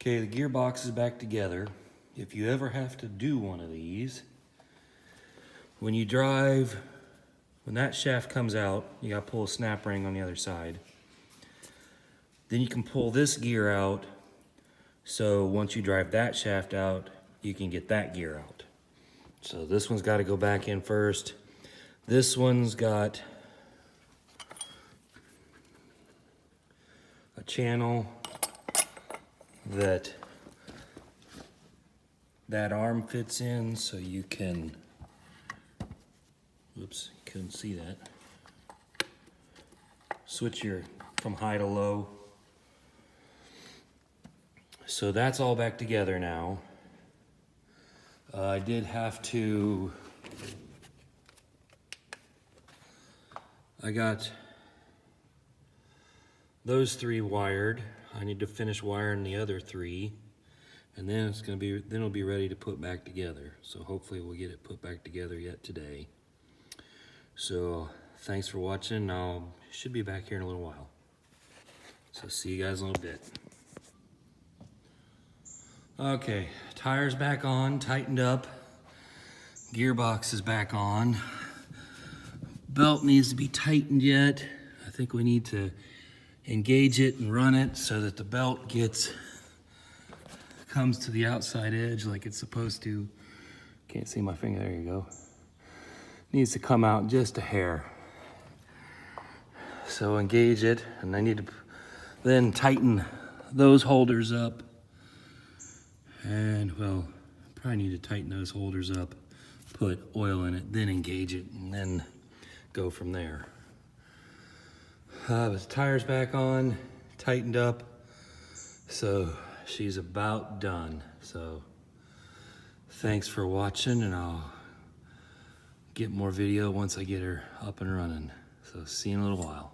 Okay, the gearbox is back together. If you ever have to do one of these, when you drive, when that shaft comes out, you gotta pull a snap ring on the other side. Then you can pull this gear out, so once you drive that shaft out, you can get that gear out. So this one's gotta go back in first. This one's got a channel that arm fits in, so you can, oops, couldn't see that, switch your from high to low. So that's all back together now. I did have to, I got those 3 wired. I need to finish wiring the other 3, and then it'll be ready to put back together. So hopefully we'll get it put back together yet today. So thanks for watching. Should be back here in a little while. So see you guys in a little bit. Okay, tires back on, tightened up. Gearbox is back on. Belt needs to be tightened yet. I think we need to engage it and run it so that the belt comes to the outside edge like it's supposed to. Can't see my finger, there you go. Needs to come out just a hair. So engage it, and I need to then tighten those holders up. And well, probably need to tighten those holders up, put oil in it, then engage it, and then go from there. The tire's back on, tightened up, so she's about done. So thanks for watching, and I'll get more video once I get her up and running. So see you in a little while.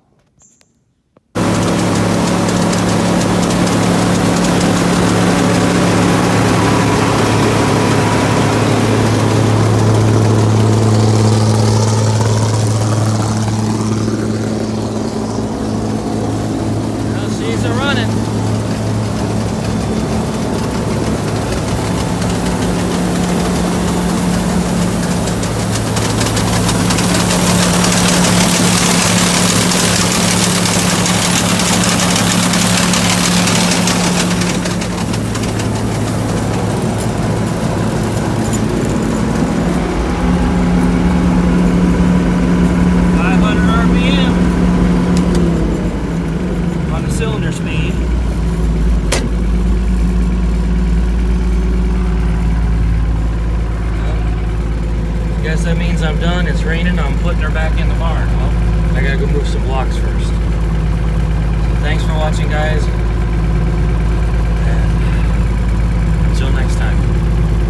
Cylinder speed. Guess that means I'm done. It's raining. I'm putting her back in the barn. Well, I gotta go move some blocks first. So thanks for watching, guys.